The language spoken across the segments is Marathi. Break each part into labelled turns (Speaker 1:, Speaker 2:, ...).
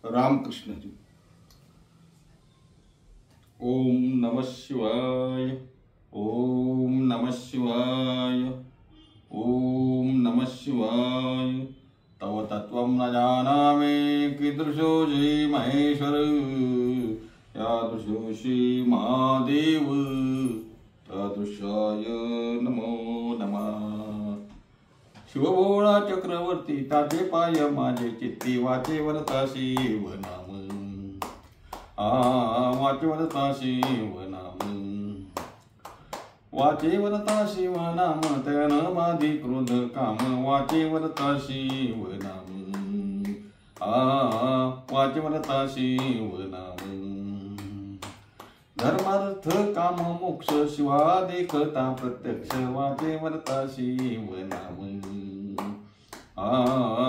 Speaker 1: रामकृष्ण जी। ओम नमः शिवाय, ओम नमः शिवाय, ओम नमः शिवाय। तव तत्त्वं न जानामि कीदृशो श्री महेश्वर, यादृशो श्री महादेव, तादृशाय नमो नमः। शिवभोळा चक्रवर्ती ताचे पाय माझे चित्ती, वाचे वरता शिव नाम, वाचे वरता शिव नाम, वाचे वरता शिव नाम, त्यान माझी क्रोध काम, वाचे वरता शिव नाम, वाचे वरता शिव नाम। धर्मार्थ काम मोक्ष शिवा देखता प्रत्यक्ष, वाचे वरता शिव नाम,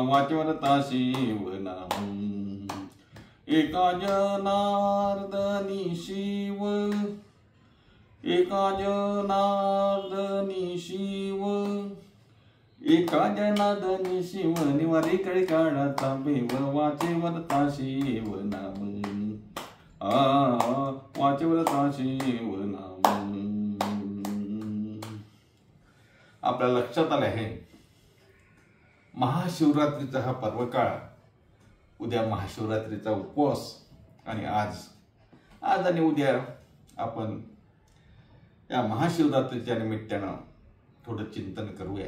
Speaker 1: वाचे वरता शिव नाम। एका जनार्दनी शिव, एका जनार्दनी शिव, एका जनार्दनी शिव, निवारी कडे काढाचा बेव, वाचे वरता शिव नाम, वाचे वरता शिव नाम। आपल्या लक्षात आले आहे महाशिवरात्रीचा हा पर्वकाळ, उद्या महाशिवरात्रीचा उपवास, आणि आज आणि उद्या आपण या महाशिवरात्रीच्या निमित्तानं थोडं चिंतन करूया।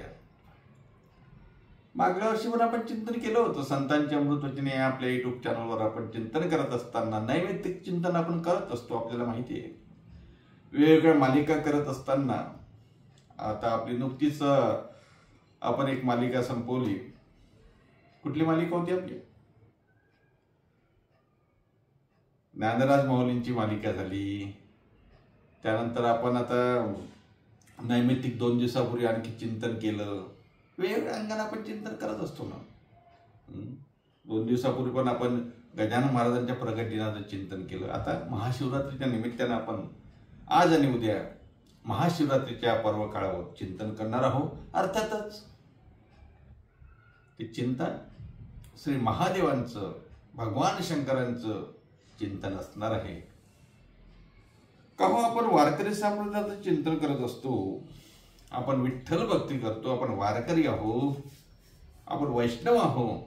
Speaker 1: मागल्या वर्षी पण आपण चिंतन केलं होतं संतांच्या अमृतवचने आपल्या युट्यूब चॅनलवर। आपण चिंतन करत असताना नैमित्तिक चिंतन आपण करत असतो, आपल्याला माहिती आहे। वेगवेगळ्या मालिका करत असताना आता आपली नुकतीच आपण एक मालिका संपवली। कुठली मालिका होती आपली? ज्ञानराज माऊलींची मालिका झाली। त्यानंतर आपण आता नैमित्तिक 2 दिवसापूर्वी आणखी चिंतन केलं। वेगवेगळ्या अंगाने आपण चिंतन करत असतो ना। 2 दिवसापूर्वी पण आपण गजानन महाराजांच्या प्रगट दिनाचं चिंतन केलं। आता महाशिवरात्रीच्या निमित्तानं आपण आज आणि उद्या महाशिवरात्रीच्या पर्व काळावर चिंतन करणार आहोत। अर्थातच ते चिंतन श्री महादेवांचं, भगवान शंकरांचं चिंतन असणार आहे। केव्हा आपण वारकरी संप्रदायाचं चिंतन करत असतो, आपण विठ्ठल भक्ती करतो, आपण वारकरी आहोत, आपण वैष्णव आहोत,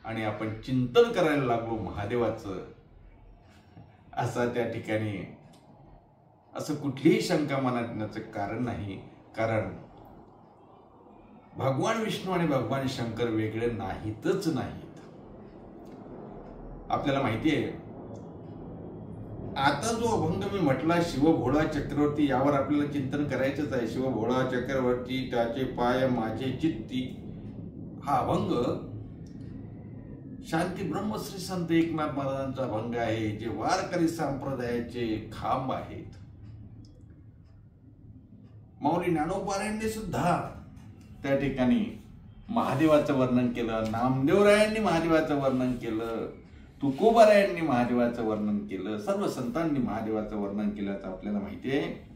Speaker 1: आणि आपण चिंतन करायला लागलो महादेवाचं, असा त्या ठिकाणी असं कुठलीही शंका मनात येण्याचं कारण नाही। कारण भगवान विष्णू आणि भगवान शंकर वेगळे नाहीतच नाहीत। आपल्याला माहिती आहे, आता जो अभंग मी म्हटला शिवभोळा चक्रवर्ती, यावर आपल्याला चिंतन करायचंच आहे। शिवभोळा चक्रवर्ती त्याचे पाय माझे चित्ती, हा अभंग शांती ब्रह्मश्री संत एकनाथ महाराजांचा अभंग आहे, जे वारकरी संप्रदायाचे खांब आहेत। माऊली ज्ञानोबारायांनी सुद्धा त्या ठिकाणी महादेवाचं वर्णन केलं, नामदेवरायांनी महादेवाचं वर्णन केलं, तुकोबारायांनी महादेवाचं वर्णन केलं, सर्व संतांनी महादेवाचं वर्णन केल्याचं आपल्याला माहिती आहे।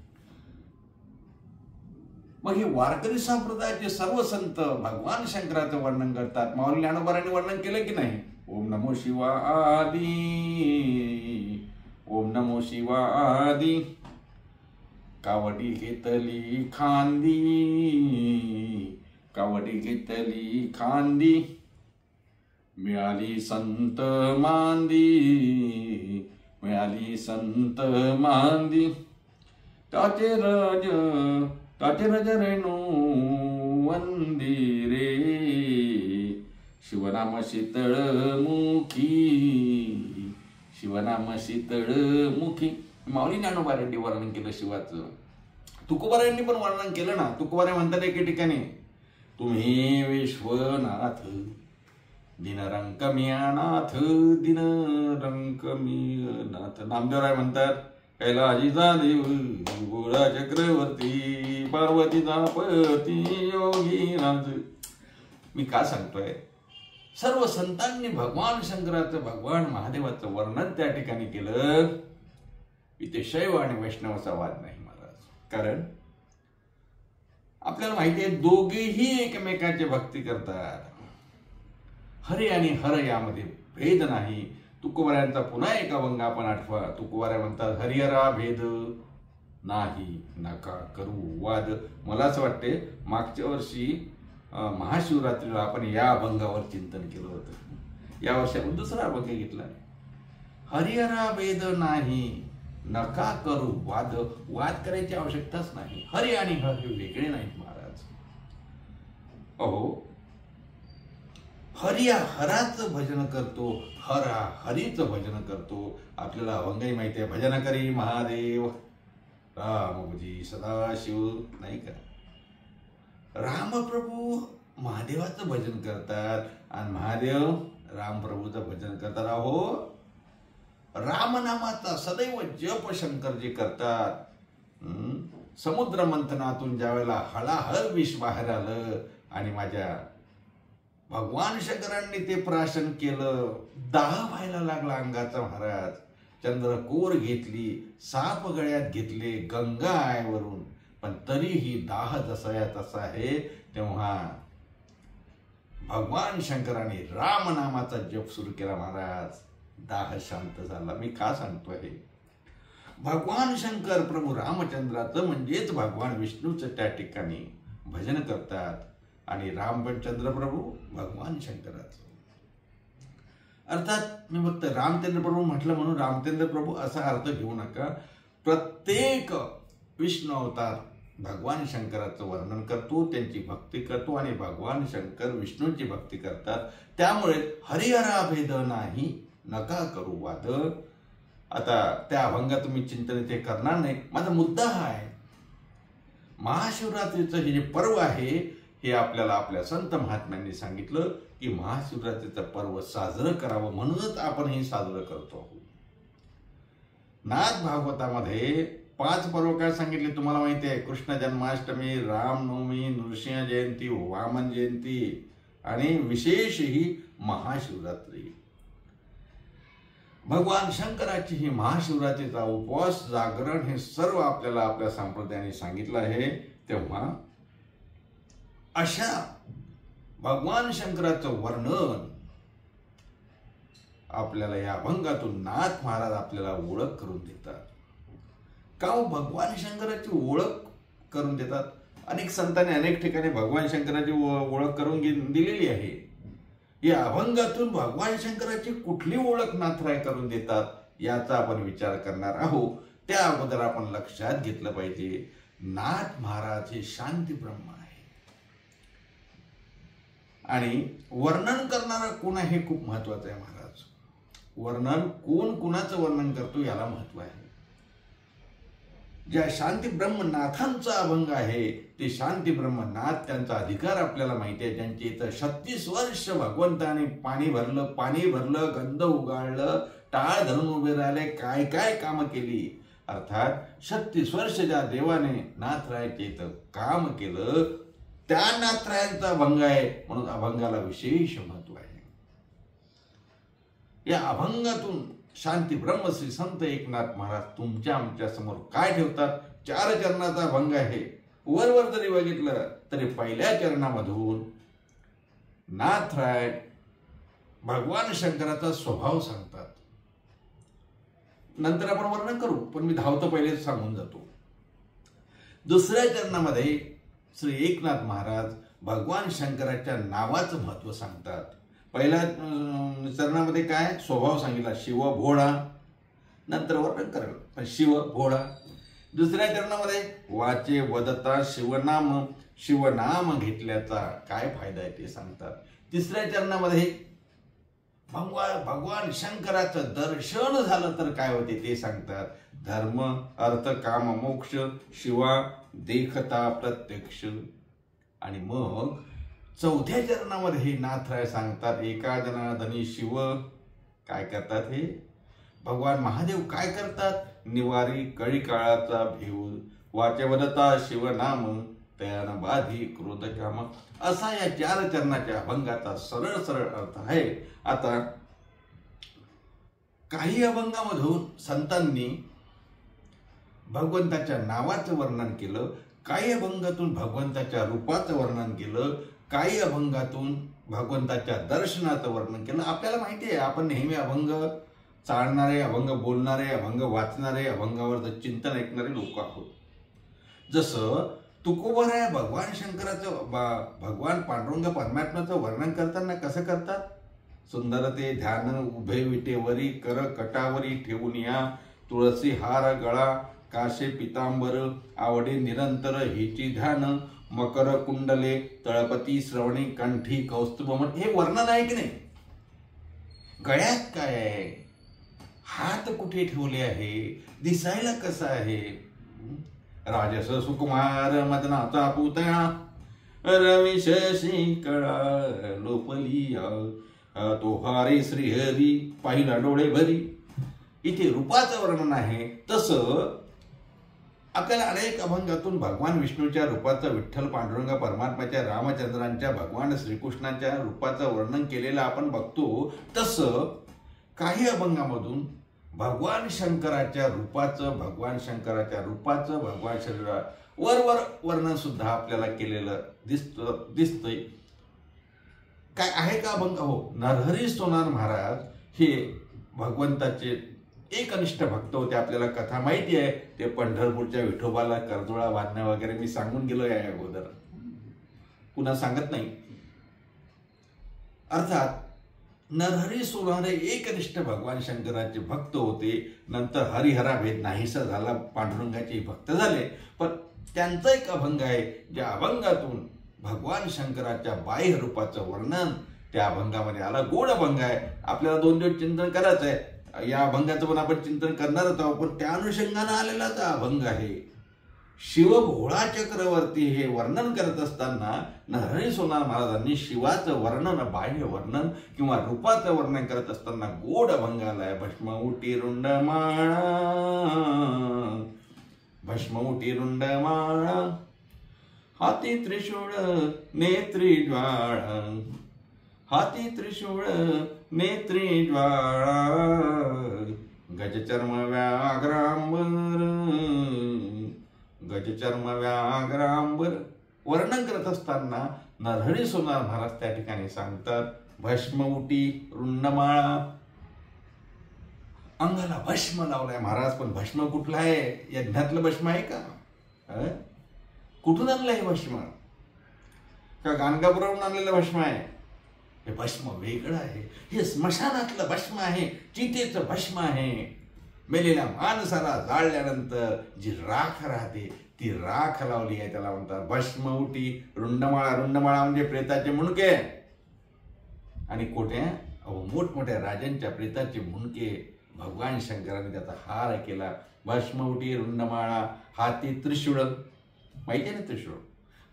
Speaker 1: मग हे वारकरी संप्रदायाचे सर्व संत भगवान शंकराचं वर्णन करतात। माऊली ज्ञानोबारायांनी वर्णन केलं की नाही? ओम नमो शिवाय, ओम नमो शिवाय, कावडी घेतली खांदी, कावडी घेतली खांदी, मिळाली संत मांदी, मिळाली संत मांदी, ताचे रज रेणू वंदिरे, शिवनाम शीतळ मुखी, शिवनाम शीतळ मुखी। माऊली ज्ञानोबारायांनी वर्णन केलं शिवाचं, तुकोबारायांनी पण वर्णन केलं ना। तुकोबारे म्हणतात एके ठिकाणी, तुम्ही विश्वनाथ दिनरंकमियानाथ, दिनरंकमियानाथ। नामदेवराय म्हणतात, कैलाजीचा देव भोळा चक्रवर्ती, पार्वतीचा पती योगी राज। मी का सांगतोय? सर्व संतांनी भगवान शंकराचं, भगवान महादेवाचं वर्णन त्या ठिकाणी केलं। इथे शैव आणि वैष्णवाचा वाद नाही महाराज। कारण आपल्याला माहिती आहे, दोघेही एकमेकांची भक्ती करतात। हरे आणि हर यामध्ये भेद नाही। तुकोबाऱ्यांचा पुन्हा एक अभंग आपण आठवा. तुकोबाऱ्या म्हणतात, हरिहरा भेद नाही नका करू वाद. मला असं वाटते मागच्या वर्षी महाशिवरात्रीला आपण या अभंगावर चिंतन केलं होतं. या वर्षी आपण दुसरा अभंग घेतला. हरिहरा भेद नाही नका करू वाद. वाद करायची आवश्यकताच नाही. हरी आणि हर हे वेगळे नाहीत महाराज. अहो, हरिया हराचं भजन करतो, हरा हरीचं भजन करतो. आपल्याला अभंगही माहिती आहे, भजन करी महादेव रामजी सदाशिव, नाही का? रामप्रभू महादेवाचं भजन करतात आणि महादेव रामप्रभूचं भजन करतात. अहो, रामनामाचा सदैव जप शंकरजी करतात. समुद्र मंथनातून ज्यावेळेला हळाहळ विष बाहेर आलं आणि माझ्या भगवान शंकरांनी ते प्राशन केलं, दाह व्हायला लागला अंगाचा महाराज. चंद्रकोर घेतली, साप गळ्यात घेतले, गंगा आयवरून, पण तरीही दाह जसा तसा आहे. तेव्हा भगवान शंकरांनी रामनामाचा जप सुरू केला महाराज. दाह शांत झाला. मी का सांगतोय हे? भगवान शंकर प्रभू रामचंद्राचं म्हणजेच भगवान विष्णूचं त्या ठिकाणी भजन करतात आणि रामचंद्र प्रभू भगवान शंकराचं. अर्थात मी फक्त रामचंद्र प्रभू म्हटलं म्हणून रामचंद्र प्रभू असा अर्थ घेऊ नका. प्रत्येक विष्णू अवतार भगवान शंकराचं वर्णन करतो, त्यांची भक्ती करतो आणि भगवान शंकर विष्णूंची भक्ती करतात. त्यामुळे हरिहरा भेद नाही नका करू वाद. आता त्या अभंगात तुम्ही चिंतन ते करणार नाही. माझा मुद्दा हा आहे, महाशिवरात्रीचं हे जे पर्व आहे हे आपल्याला आपल्या संत महात्म्यांनी सांगितलं की महाशिवरात्रीचं पर्व साजरं करावं, म्हणूनच आपण हे साजरं करतो आहोत. नाथ भागवतामध्ये 5 पर्व काय सांगितले तुम्हाला माहिती आहे? कृष्ण जन्माष्टमी, रामनवमी, नृसिंह जयंती, वामन जयंती आणि विशेष ही महाशिवरात्री. भगवान शंकराची ही महाशिवरात्रीचा उपवास, जागरण हे सर्व आपल्याला आपल्या संप्रदायाने सांगितलं आहे. तेव्हा अशा भगवान शंकराचं वर्णन आपल्याला या अभंगातून नाथ महाराज आपल्याला ओळख करून देतात. का भगवान शंकराची ओळख करून देतात? अनेक संतांनी अनेक ठिकाणी भगवान शंकराची ओळख करून दिलेली आहे. या अभंगातून भगवान शंकराची कुठली ओळख नाथराय करून देतात याचा आपण विचार करणार आहोत. त्या अगोदर आपण लक्षात घेतलं पाहिजे, नाथ महाराज हे शांती ब्रह्म आहे आणि वर्णन करणारा कोण आहे हे खूप महत्वाचं आहे महाराज. वर्णन कोण कुणाचं वर्णन करतो याला महत्व आहे. ज्या शांती ब्रह्मनाथांचा अभंग आहे ते शांती ब्रह्मनाथ, त्यांचा अधिकार आपल्याला माहिती आहे. ज्यांचे इथं 36 वर्ष भगवंताने पाणी भरलं, गंध उगाळलं, टाळ धरून उभे राहिले, काय काय कामं केली. अर्थात 36 वर्ष ज्या देवाने नाथरायाचे इथं काम केलं त्या नाथरायांचा अभंग आहे, म्हणून अभंगाला विशेष महत्व आहे. या अभंगातून शांती ब्रह्मश्री संत एकनाथ महाराज तुमच्या आमच्या समोर काय ठेवतात? 4 चरणाचा अभंग आहे. वर जरी बघितलं तरी पहिल्या चरणामधून नाथराय भगवान शंकराचा स्वभाव सांगतात. नंतर आपण वर्णन करू, पण मी धावतो पहिले सांगून जातो. दुसऱ्या चरणामध्ये श्री एकनाथ महाराज भगवान शंकराच्या नावाचं महत्व सांगतात. पहिल्या चरणामध्ये काय स्वभाव सांगितला? शिव भोळा. नंतर वर्णन करेल पण शिव भोळा. दुसऱ्या चरणामध्ये वाचे वदता शिवनाम, शिवनाम घेतल्याचा काय फायदा आहे ते सांगतात. तिसऱ्या चरणामध्ये भगवान शंकराचं दर्शन झालं तर काय होते ते सांगतात. धर्म अर्थ काम मोक्ष शिवा देखता प्रत्यक्ष. आणि मग चौथ्या चरणामध्ये हे नाथराय सांगतात, एका जनार्दनी शिव काय करतात? हे भगवान महादेव काय करतात? निवारी कळी काळाचा भेऊ, वाचवदता शिवनाम, तयान बाधी क्रोध काम. असा या 4 चरणाच्या अभंगाचा सरळ सरळ अर्थ आहे. आता काही अभंगामधून संतांनी भगवंताच्या नावाचं वर्णन केलं, काही अभंगातून भगवंताच्या रूपाचं वर्णन केलं, काही अभंगातून भगवंताच्या दर्शनाचं वर्णन केलं. आपल्याला माहिती आहे, आपण नेहमी अभंग चालणारे, अभंग बोलणारे, अभंग वाचणारे, अभंगावरचं चिंतन ऐकणारे लोक आहोत. जसं तुकोबराया भगवान शंकराचं भगवान पांडुरंग परमात्म्याचं वर्णन करताना कसं करतात? सुंदर ते ध्यान उभे विटेवरी, कर कटावरी ठेवून या, तुळसी हार गळा काशे पितांबर, आवडे निरंतर हेची ध्यान, मकर कुंडले तळपती श्रवणी कंठी कौस्तुभ. हे वर्णन आहे की नाही? गळ्यात काय आहे, हात कुठे ठेवले आहे, दिसायला कसं आहे? राजस सुकुमार मदनाचा पुतळा, रवी शशी कळा लोपलिया, तो हारे श्रीहरी पाहिला डोळे भरी. इथे रूपाचं वर्णन आहे. तसं आपल्याला अनेक अभंगातून भगवान विष्णूच्या रूपाचं, विठ्ठल पांडुरंग परमात्म्याच्या, रामचंद्रांच्या, भगवान श्रीकृष्णाच्या रूपाचं वर्णन केलेलं आपण बघतो. तसं काही अभंगामधून भगवान शंकराच्या रूपाचं, भगवान शरीरा वर वर्णन सुद्धा आपल्याला केलेलं दिसतंय. काय आहे का अभंग? हो, नरहरी सोनार महाराज हे भगवंताचे एकनिष्ठ भक्त होते. आपल्याला कथा माहिती आहे. ते पंढरपूरच्या विठोबाला करजुळा वाजण्या वगैरे मी सांगून गेलो या अगोदर, पुन्हा सांगत नाही. अर्थात नरहरी सोनार हे एकनिष्ठ भगवान शंकराचे भक्त होते. नंतर हरिहरा भेद नाहीसा झाला, पांडुरंगाचे भक्त झाले. पण त्यांचा एक अभंग आहे, ज्या अभंगातून भगवान शंकराच्या बाह्य रूपाचं वर्णन त्या अभंगामध्ये आला. गोड अभंग आहे. आपल्याला 2 दिवस चिंतन करायचं आहे. या अभंगाचं पण आपण चिंतन करणारच आहोत. पण त्या अनुषंगानं आलेलाच अभंग आहे. शिवभोळा चक्रवर्ती हे वर्णन करत असताना नरहरी सोनार महाराजांनी शिवाचं वर्णन, बाह्य वर्णन किंवा रूपाचं वर्णन करत असताना गोड अभंग आलाय. भस्म उटी रुंड माळा, भस्म उटी रुंड माळा, हाती त्रिशूळ नेत्री ज्वाळा, हाती त्रिशूळ नेत्री ज्वाळा, गजचर्म व्याघ्रांबर, गजचर्म व्याघ्रांबर. वर्णन करत असताना नरहरी सोनार महाराज त्या ठिकाणी सांगतात, भस्म उटी रुंडमाळा. अंगाला भस्म लावलाय महाराज. पण भस्म कुठला आहे? यज्ञातलं भस्म आहे का? कुठून आणलं हे भस्म? का गाणगापुरावरून आणलेलं भस्म आहे? हे भस्म वेगळं आहे. हे स्मशानातलं भस्म आहे, चितेचं भस्म आहे. मेलेल्या माणसाला जाळल्यानंतर जी राख राहते ती राख लावली आहे, त्याला म्हणतात भस्म उटी रुंडमाळा. रुंडमाळा म्हणजे प्रेताचे मुंडके. आणि कोठे? मोठमोठ्या राजांच्या प्रेताचे मुंडके भगवान शंकराने त्याचा हार केला. भस्म उटी रुंडमाळा, हाती त्रिशूळ. माहिती आहे ना त्रिशूळ?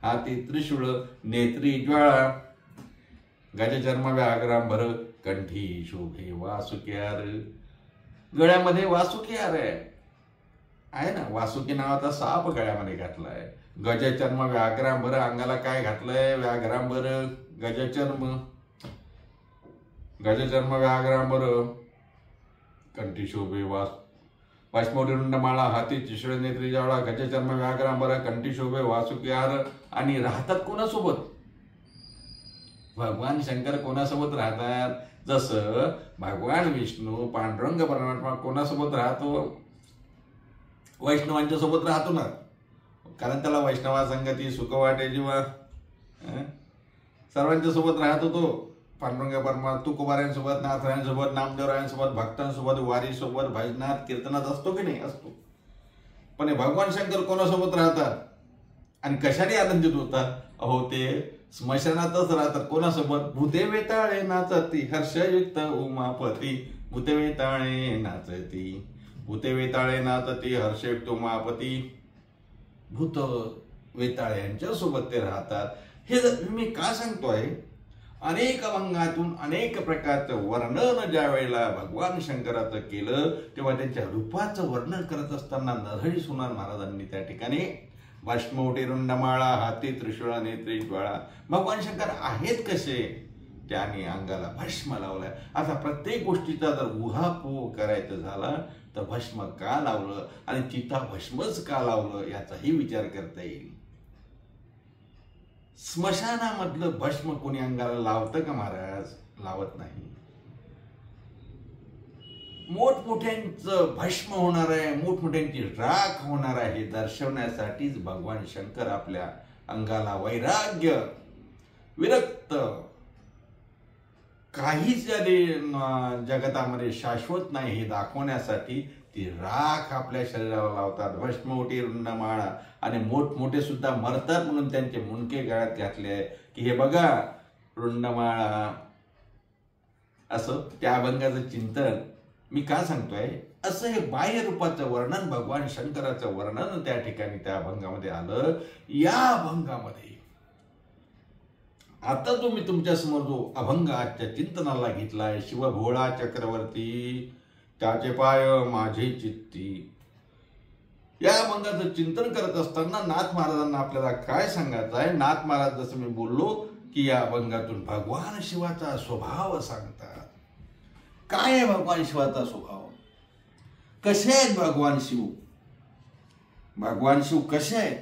Speaker 1: हाती त्रिशूळ नेत्री ज्वाळा, गजचर्म व्याघ्रांबर, कंठी शोभे वासुक्यार. गळ्यामध्ये वासुक्यार आहे ना. वासुकी नावाचा साप गळ्यामध्ये घातलाय. गजचर्म व्याघ्रांबर, अंगाला काय घातलंय? व्याघ्रांबर, गजचर्म, गजचर्म व्याघ्रांबर, कंठी शोभे भस्मोटी रुंडमाळा, हाती त्रिशूळ नेत्री ज्वाळा, गजचर्म व्याघ्रांबर, कंठी शोभे वासुक्यार. आणि राहतात कोणासोबत? भगवान शंकर कोणासोबत राहतात? जसं भगवान विष्णू पांडुरंग परमात्मा कोणासोबत राहतो? वैष्णवांच्या सोबत राहतो ना. कारण त्याला वैष्णवा संगती सुख वाटे जीवा, सर्वांच्या सोबत राहतो तो. पांडुरंग परमात्मा तुकोबारायांसोबत, नाथरायांसोबत, नामदेवरायांसोबत, भक्तांसोबत, वारीसोबत, भजनात कीर्तनात असतो की नाही? असतो. पण हे भगवान शंकर कोणासोबत राहतात आणि कशाने आनंदित होतात? अहो, ते स्मशानातच राहतात. कोणासोबत? भूते वेताळे नाचती हर्षयुक्त उमापती, भूते वेताळे नाचती, भूते वेताळे नाचती हर्षयुक्त उमापती. भूत वेताळे यांच्या सोबत ते राहतात. हे मी का सांगतोय? अनेक अभंगातून अनेक प्रकारचं वर्णन ज्या वेळेला भगवान शंकराचं केलं तेव्हा त्यांच्या रूपाचं वर्णन करत असताना नरहरी सोनार महाराजांनी त्या ठिकाणी भस्म उटी रुंडमाळा, हाती त्रिशूळ नेत्री ज्वाळा. भगवान शंकर आहेत कसे? त्याने अंगाला भस्म लावलाय. आता प्रत्येक गोष्टीचा जर उहापोह करायचं झाला तर भस्म का लावलं आणि चिता भस्मच का लावलं याचाही विचार करता येईल. स्मशानामधलं भस्म कोणी अंगाला लावतं का महाराज? लावत नाही. मोठमोठ्यांचं भस्म होणार आहे, मोठमोठ्यांची राख होणार आहे दर्शवण्यासाठीच भगवान शंकर आपल्या अंगाला वैराग्य, विरक्त, काहीच जगतामध्ये शाश्वत नाही हे दाखवण्यासाठी ती राख आपल्या शरीराला लावतात. भस्मवटी रुंडमाळा, आणि मोठमोठे सुद्धा मरतात म्हणून त्यांचे मुंडके गळ्यात घातले आहे की हे बघा रुंडमाळा. असं त्या अभंगाचं चिंतन मी का सांगतोय, असं हे बाह्य रूपाचं वर्णन, भगवान शंकराचं वर्णन त्या ठिकाणी त्या अभंगामध्ये आलं. या अभंगामध्ये आता जो मी तुमच्या समोर जो अभंग आजच्या चिंतनाला घेतलाय, शिव भोळा चक्रवर्ती त्याचे पाय माझे चित्ती, या अभंगाचं चिंतन करत असताना नाथ महाराजांना आपल्याला काय सांगायचं आहे. नाथ महाराज जसं मी बोललो की या अभंगातून भगवान शिवाचा स्वभाव सांगतात. काय आहे भगवान शिवाचा स्वभाव, कसे आहेत भगवान शिव, भगवान शिव कसे आहेत.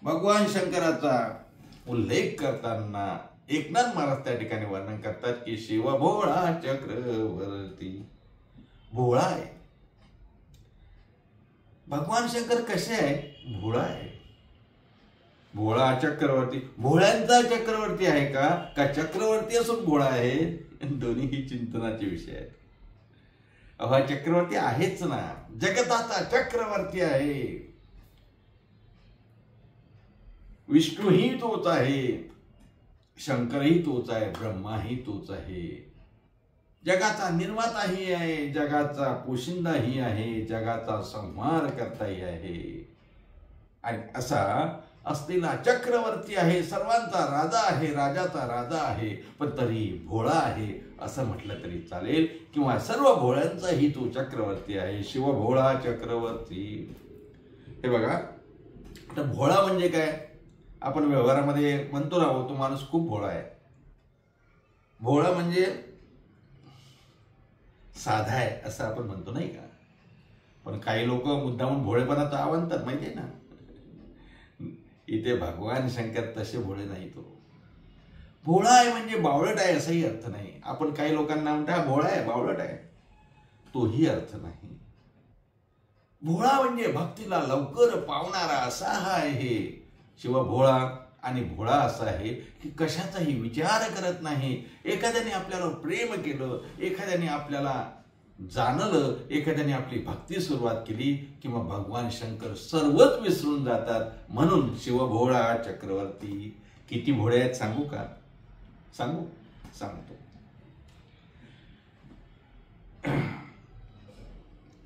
Speaker 1: भगवान शंकराचा उल्लेख करताना एकनाथ महाराज त्या ठिकाणी वर्णन करतात की शिव भोळा चक्रवर्ती, भोळा आहे. भगवान शंकर कसे आहे, भोळा आहे. भोळा चक्रवर्ती, भोळ्यांचा चक्रवर्ती आहे का चक्रवर्ती असून भोळा आहे, दोन्ही ही चिंतनाचे विषय आहेत. हा चक्रवर्ती आहेच ना, जगताचा चक्रवर्ती आहे. विष्णूही तोच आहे, शंकरही तोच आहे, ब्रह्माही तोच आहे. जगाचा निर्माताही आहे, जगाचा पोशिंदाही आहे, जगाचा संहार करताही आहे. आणि असा असलेला चक्रवर्ती आहे, सर्वांचा राजा आहे, राजाचा राजा आहे, पण तरी भोळा आहे असं म्हटलं तरी चालेल, किंवा सर्व भोळ्यांचाही तो चक्रवर्ती आहे. शिव भोळा चक्रवर्ती. हे बघा, आता भोळा म्हणजे काय, आपण व्यवहारामध्ये म्हणतो ना, तो माणूस खूप भोळा आहे. भोळा म्हणजे साधा आहे असं आपण म्हणतो नाही का, पण काही लोक मुद्दामून भोळेपणाचं आवडतात माहितीये ना. इथे भगवान शंकर तसे भोळे नाही. तो भोळा आहे म्हणजे बावळट आहे असाही अर्थ नाही. आपण काही लोकांना म्हणता भोळा आहे, बावळट आहे, तोही अर्थ नाही. भोळा म्हणजे भक्तीला लवकर पावणारा असा हा आहे शिव भोळा. आणि भोळा असा आहे की कशाचाही विचार करत नाही. एखाद्याने आपल्याला प्रेम केलं, एखाद्याने आपल्याला जाणलं, एखाद्याने आपली भक्ती सुरुवात केली किंवा भगवान शंकर सर्वच विसरून जातात. म्हणून शिव भोळा चक्रवर्ती. किती भोळे आहेत सांगू का, सांगतो.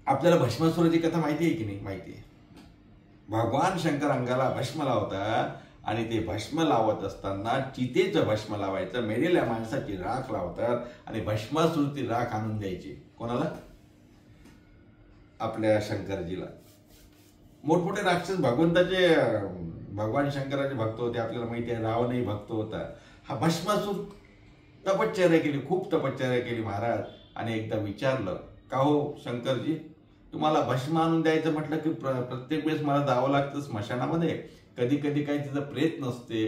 Speaker 1: आपल्याला भस्मासुराची कथा माहिती आहे की नाही, माहिती आहे. भगवान शंकर अंगाला भस्म लावतात आणि ते भस्म लावत असताना चितेचं भस्म लावायचं, मेलेल्या माणसाची राख लावतात आणि भस्मासुरची राख आणून द्यायची. कोणाला, आपल्या शंकरजीला. मोठमोठे राक्षस भगवंताचे, भगवान शंकराचे भक्त होते. आपल्याला माहिती आहे रावणही भक्त होता. हा भस्मासूर तपश्चर्या केली, खूप तपश्चर्या केली महाराज. आणि एकदा विचारलं, का हो शंकरजी, तुम्हाला भस्म आणून द्यायचं म्हटलं की प्रत्येक वेळेस मला जावं लागतं स्मशानामध्ये. कधी कधी काही तिचं प्रेत नसते,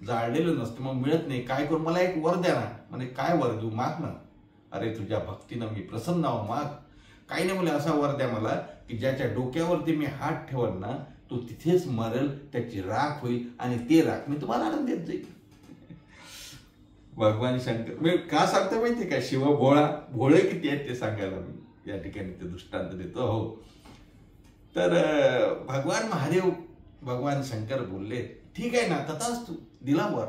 Speaker 1: जाळलेलं नसते, मग मिळत नाही. काय करू, मला एक वर द्या ना. म्हणजे काय वर देऊ, माग ना. अरे तुझ्या भक्तीनं मी प्रसन्न आहो, माग. काही नाही, मला असा वर द्या मला की ज्याच्या डोक्यावरती मी हात ठेवल ना, तो तिथेच मरेल, त्याची राख होईल आणि ते राख मी तुम्हाला आनंद देत जाईल. भगवान शंकर मी का सांगतो माहितीये का, शिव भोळा, भोळे किती आहेत ते सांगायला मी या ठिकाणी ते दृष्टांत देतो. हो, तर भगवान महादेव, भगवान शंकर बोलले, ठीक आहे ना, तथाच तू दिला वर.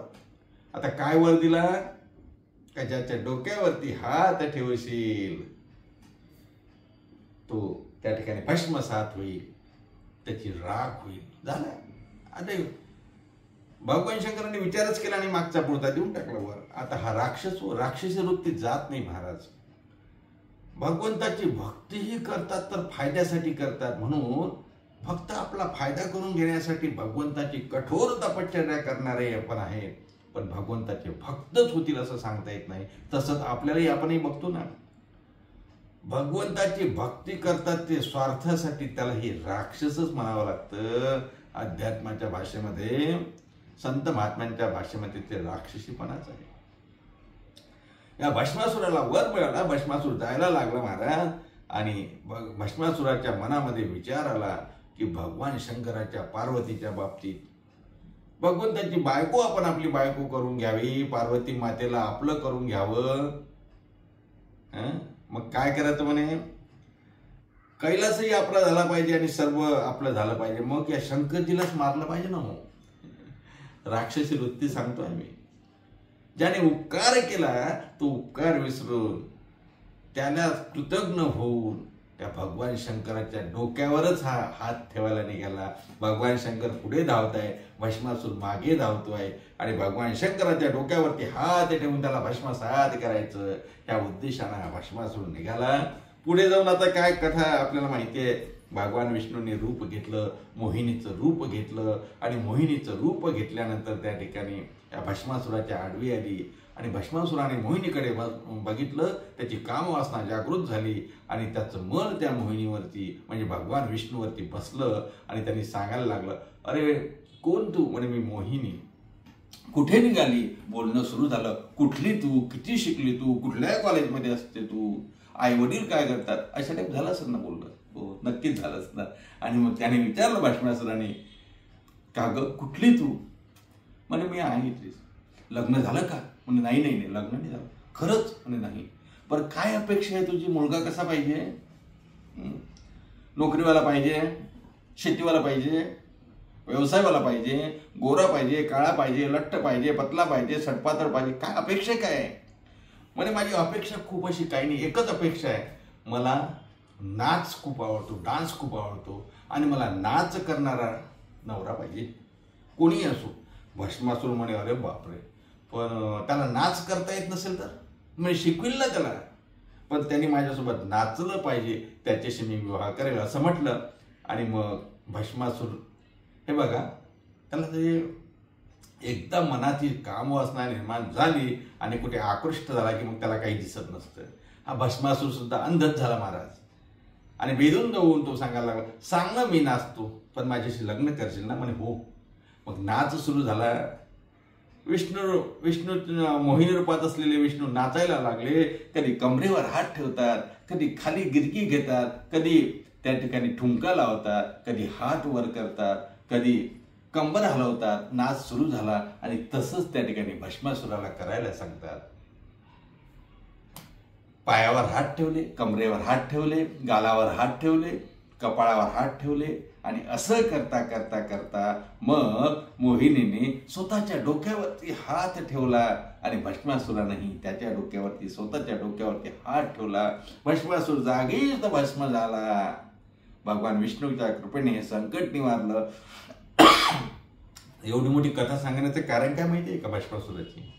Speaker 1: आता काय वर दिला, का ज्याच्या डोक्यावरती हात ठेवशील तो त्या ठिकाणी भस्मसात होईल, त्याची राख होईल. झालं. आता भगवान शंकरांनी विचारच केला आणि मागचा पुढचा देऊन टाकला वर. आता हा राक्षसी वृत्ती जात नाही महाराज. भगवंताची भक्तीही करतात तर फायद्यासाठी करतात, म्हणून फक्त आपला फायदा करून घेण्यासाठी भगवंताची कठोर तपश्चर्या करणारे आपण आहेत. पण भगवंताचे भक्तच होतील असं सांगता येत नाही. तसंच आपल्यालाही आपणही बघतो ना, भगवंताची भक्ती करतात ते स्वार्थासाठी, त्याला हे राक्षसच म्हणावं लागतं. अध्यात्माच्या भाषेमध्ये, संत महात्म्यांच्या भाषेमध्ये ते राक्षसीपणाच आहे. या भस्मासुराला वर मिळाला, भस्मासूर जायला लागला महाराज. आणि भस्मासुराच्या मनामध्ये विचार आला की भगवान शंकराच्या पार्वतीच्या बाबतीत भगवंताची बायको आपण आपली बायको करून घ्यावी, पार्वती मातेला आपलं करून घ्यावं. मग काय करायचं म्हणे, कैलासही आपला झाला पाहिजे आणि सर्व आपलं झालं पाहिजे. मग या शंकरजीलाच मारलं पाहिजे ना. हो, राक्षसी वृत्ती सांगतोय मी. ज्याने उपकार केला तो उपकार विसरून त्याला कृतज्ञ होऊन त्या भगवान शंकराच्या डोक्यावरच हा हात ठेवायला निघाला. भगवान शंकर पुढे धावताय, भस्मासूर मागे धावतोय आणि भगवान शंकराच्या डोक्यावरती हात ठेवून त्याला भस्मसात करायचं या उद्देशाने हा भस्मासूर निघाला. पुढे जाऊन आता काय कथा आपल्याला माहिती आहे. भगवान विष्णूने रूप घेतलं, मोहिनीचं रूप घेतलं आणि मोहिनीचं रूप घेतल्यानंतर त्या ठिकाणी या भस्मासुराच्या आडवी आली आणि भस्मासुराने मोहिनीकडे बघितलं. त्याची कामवासना जागृत झाली आणि त्याचं मन त्या मोहिनीवरती म्हणजे भगवान विष्णूवरती बसलं आणि त्यांनी सांगायला लागलं, अरे कोण तू? म्हणे मी मोहिनी. कुठे निघाली? बोलणं सुरू झालं. कुठली तू? किती शिकली तू? कुठल्या कॉलेजमध्ये असते तू? आई वडील काय करतात? अशा टाईप झालं असेल ना बोलणं. हो, नक्कीच झालं असणार. आणि मग त्याने विचारलं भस्मासुराने, का ग कुठली तू? म्हणे मी आहे इथलीच. लग्न झालं का? म्हणजे नाही नाही नाही लग्न नाही झालं. खरंच? म्हणे नाही. बरं काय अपेक्षा आहे तुझी? मुलगा कसा पाहिजे? नोकरीवाला पाहिजे, शेतीवाला पाहिजे, व्यवसायवाला पाहिजे, गोरा पाहिजे, काळा पाहिजे, लठ्ठ पाहिजे, पतला पाहिजे, सटपातळ पाहिजे? काय अपेक्षा काय आहे? म्हणे माझी अपेक्षा खूप अशी काही नाही, एकच अपेक्षा आहे. मला नाच खूप आवडतो, डान्स खूप आवडतो आणि मला नाच करणारा नवरा पाहिजे, कोणीही असो. भस्मासूर म्हणे अरे बापरे, पण त्याला नाच करता येत नसेल तर म्हणजे शिकविल ना त्याला, पण त्यांनी माझ्यासोबत नाचलं पाहिजे, त्याच्याशी मी विवाह करेल असं म्हटलं. आणि मग भस्मासूर हे बघा, त्याला ते एकदा मनाची कामवासना निर्माण झाली आणि कुठे आकृष्ट झाला की मग त्याला काही दिसत नसतं. हा भस्मासूर सुद्धा अंधच झाला महाराज. आणि बेधुंद होऊन तो सांगायला लागला, सांग ना मी नाचतो, पण माझ्याशी लग्न करशील ना? म्हणे हो. मग नाच सुरू झाला. विष्णू मोहिनी रूपात असलेले विष्णू नाचायला लागले. कधी कमरेवर हात ठेवतात, कधी खाली गिरकी घेतात, कधी त्या ठिकाणी ठुमका लावतात, कधी हात वर करतात, कधी कंबर हलवतात. नाच सुरू झाला आणि तसंच त्या ठिकाणी भस्मासुराला करायला सांगतात. पायावर हात ठेवले, कमरेवर हात ठेवले, गालावर हात ठेवले, कपाळावर हात ठेवले आणि असं करता करता करता मग मोहिनीने स्वतःच्या डोक्यावरती हात ठेवला आणि भस्मासुरानेही त्याच्या डोक्यावरती स्वतःच्या डोक्यावरती हात ठेवला. भस्मासूर जागीच भस्म झाला. भगवान विष्णूच्या कृपेने संकट निवारलं. एवढी मोठी कथा सांगण्याचं कारण काय माहिती आहे का भस्मासुराची?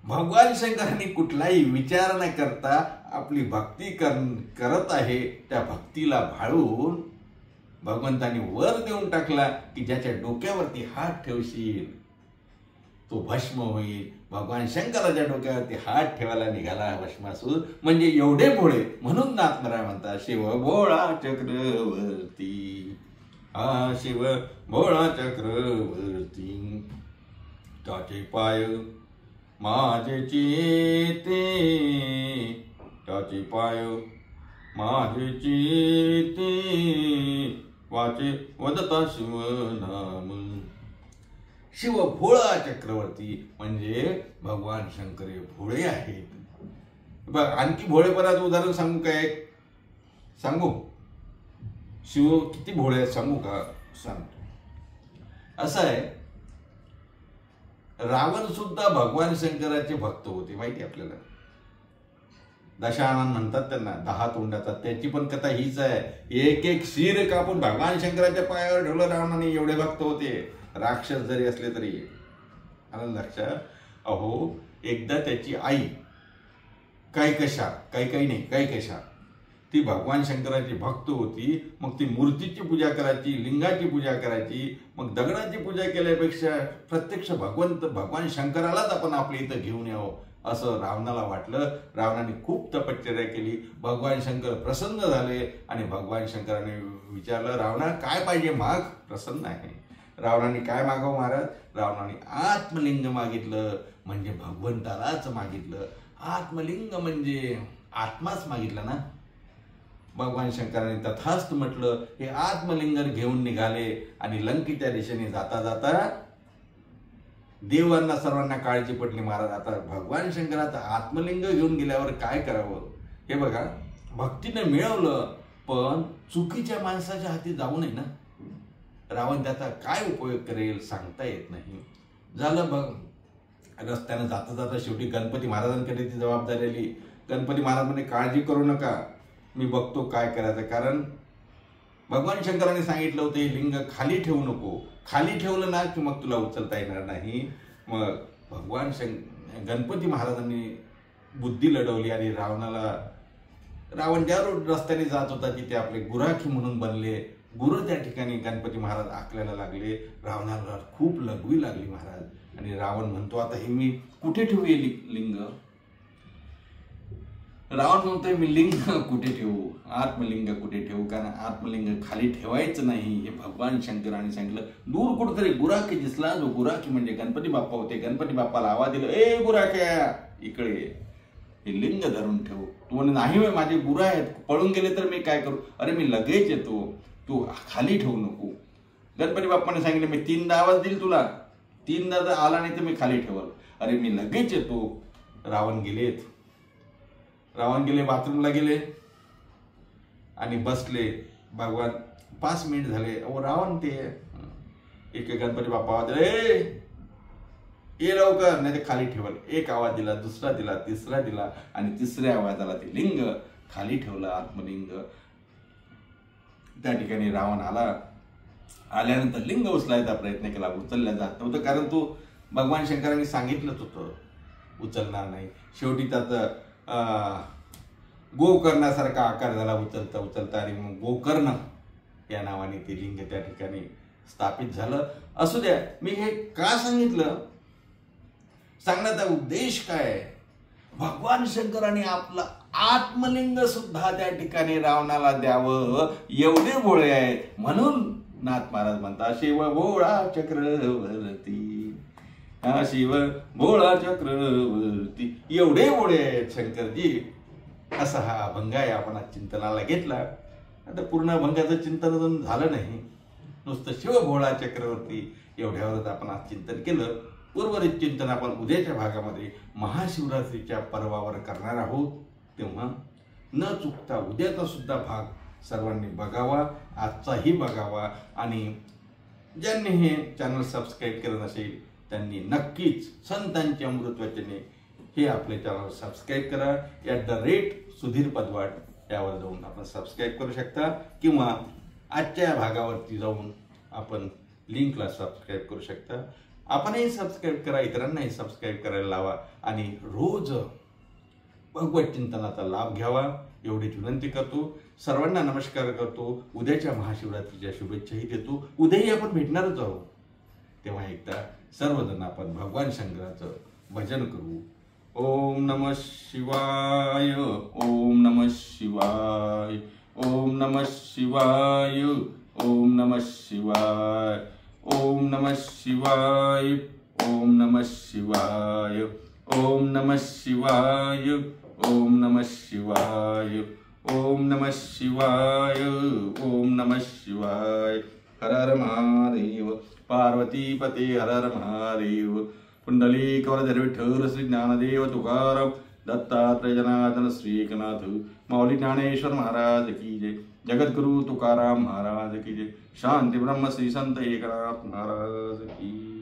Speaker 1: भगवान शंकरांनी कुठलाही विचार न करता आपली भक्ती करत आहे, त्या भक्तीला भाळून भगवंतांनी वर देऊन टाकला की ज्याच्या डोक्यावरती हात ठेवशील तो भस्म होईल. भगवान शंकराच्या डोक्यावरती हात ठेवायला निघाला भस्मासूर. म्हणजे एवढे भोळे म्हणून नाथमरा म्हणतात, शिव भोळा चक्रवर्ती, हा शिव भोळा चक्रवर्ती, त्याचे पाय माझे चेते, त्याचे पाय माझे चेते, वाचे वदता शिव नाम. शिव भोळा चक्रवर्ती म्हणजे भगवान शंकर हे भोळे आहेत. बघ आणखी भोळेपणाचं उदाहरण सांगू काय? सांगू शिव किती भोळे आहेत सांगू का? सांगतो. असं आहे, रावण सुद्धा भगवान शंकराचे भक्त होते, माहिती आपल्याला. दशानन म्हणतात त्यांना, 10 तोंडाचा. त्याची पण कथा हीच आहे. एक एक शिर कापून भगवान शंकराच्या पायावर ठेवलं रावणाने, एवढे भक्त होते, राक्षस जरी असले तरी. आलं लक्षात? अहो एकदा त्याची आई कैकशा ती भगवान शंकराची भक्त होती. मग ती मूर्तीची पूजा करायची, लिंगाची पूजा करायची. मग दगडाची पूजा केल्यापेक्षा प्रत्यक्ष भगवान शंकरालाच आपण आपल्या इथं घेऊन यावं असं रावणाला वाटलं. रावणाने खूप तपश्चर्या केली. भगवान शंकर प्रसन्न झाले आणि भगवान शंकराने विचारलं, रावणा काय पाहिजे माग? प्रसन्न आहे. रावणाने काय मागावं महाराज? रावणाने आत्मलिंग मागितलं. म्हणजे भगवंतालाच मागितलं. आत्मलिंग म्हणजे आत्माच मागितला ना. भगवान शंकरांनी तथास्तु म्हटलं. हे आत्मलिंग घेऊन निघाले आणि लंकेच्या दिशेने जाता जाता देवांना सर्वांना काळजी पडली. महाराज आता भगवान शंकराचं आत्मलिंग घेऊन गेल्यावर काय करावं. हे बघा, भक्तीने मिळवलं पण चुकीच्या माणसाच्या हाती जाऊ नये ना. रावण त्याचा काय उपयोग करेल सांगता येत नाही. झालं बघ, रस्त्यानं जाता जाता शेवटी गणपती महाराजांकडे ती जबाबदारी आली. गणपती महाराज म्हणे काळजी करू नका, मी बघतो काय करायचं. कारण भगवान शंकरांनी सांगितलं होतं हे लिंग खाली ठेवू नको. खाली ठेवलं ना की मग तुला उचलता येणार नाही. मग गणपती महाराजांनी बुद्धी लढवली आणि रावण ज्या रस्त्याने जात होता तिथे आपले गुराखी म्हणून बनले. गुरु त्या ठिकाणी गणपती महाराज आखल्याला लागले. रावणाला खूप लघवी लागली महाराज. आणि रावण म्हणतो आता हे मी कुठे ठेवू हे लिंग. रावण म्हणतोय मी लिंग कुठे ठेवू, आत्मलिंग कुठे ठेवू. कारण आत्मलिंग खाली ठेवायचं नाही हे भगवान शंकरांनी सांगितलं. दूर कुठेतरी गुराखी दिसला. जो गुराखी म्हणजे गणपती बाप्पा होते. गणपती बाप्पाला आवाज दिला, ए गुराख्या इकडे हे लिंग धरून ठेव. तू म्हणे नाही माझे गुरा आहेत, पळून गेले तर मी काय करू. अरे मी लगेच येतो, तू खाली ठेवू नको. गणपती बाप्पाने सांगितलं मी 3दा आवाज देईल तुला, 3दा जर आला नाही तर मी खाली ठेवल. अरे मी लगेच येतो. रावण गेले बाथरूमला गेले आणि बसले. भगवान 5 मिनिट झाले. रावण ते एक गणपती बाप्पा आवाज दिला, ये लवकर नाही ते खाली ठेवल. एक आवाज दिला, दुसरा दिला, तिसरा दिला आणि तिसऱ्या आवाजाला ते लिंग खाली ठेवलं, आत्मलिंग. त्या ठिकाणी रावण आल्यानंतर लिंग उचलायचा प्रयत्न केला. उचलल्या जात नव्हतं कारण तो भगवान शंकरांनी सांगितलंच होतं उचलणार नाही. शेवटी त्याचं गोकर्णासारखा आकार झाला उचलता उचलता आणि मग गोकर्ण या नावाने ते लिंग त्या ठिकाणी स्थापित झालं. असू द्या, मी हे का सांगितलं, सांगण्याचा उद्देश काय. भगवान शंकरांनी आपलं आत्मलिंग सुद्धा त्या ठिकाणी रावणाला द्यावं एवढे भोळे आहेत. म्हणून नाथ महाराज म्हणतात शिव भोळा चक्रवर्ती, शिव भोळा चक्रवर्ती. एवढे भोळे आहेत शंकरजी. असा हा अभंग आहे आपण आज चिंतनाला घेतला. आता पूर्ण अभंगाचं चिंतन झालं नाही, नुसतं शिव भोळा चक्रवर्ती एवढ्यावरच आपण आज चिंतन केलं. उर्वरित चिंतन आपण उद्याच्या भागामध्ये महाशिवरात्रीच्या पर्वावर करणार आहोत. तेव्हा न चुकता उद्याचा सुद्धा भाग सर्वांनी बघावा, आजचाही बघावा. आणि ज्यांनी हे चॅनल सबस्क्राईब केलं नसेल त्यांनी नक्कीच संतांची अमृत वचने हे आपले चॅनल सबस्क्राईब करा. @सुधीर पदवाट यावर जाऊन आपण सबस्क्राईब करू शकता किंवा आजच्या भागावरती जाऊन आपण लिंकला सबस्क्राईब करू शकता. आपणही सबस्क्राईब करा, इतरांनाही सबस्क्राईब करायला लावा आणि रोज भगवत चिंतनाचा लाभ घ्यावा एवढीच विनंती करतो. सर्वांना नमस्कार करतो. उद्याच्या महाशिवरात्रीच्या शुभेच्छाही देतो. उद्याही आपण भेटणारच आहोत. तेव्हा एकदा सर्वजण आपण भगवान शंकराचं भजन करू. ओम नमः शिवाय, ओम नमः शिवाय, ओम नमः शिवाय, ओम नमः शिवाय, ओम नमः शिवाय, ओम नमः शिवाय, ओम नमः शिवाय, ओम नमः शिवाय, ओम नमः शिवाय, ओम नमः शिवाय. हर हर महादेव. पार्वतीपते हर हर महादेव. पुंडलीक वरदहर विठ्ठल श्री ज्ञानदेव तुकाराम दत्तात्रय जनार्दन श्री एकनाथ माऊली ज्ञानेश्वर महाराज की जय. जगद्गुरु तुकाराम महाराज की जय. शांती ब्रह्म श्री संत एकनाथ महाराज की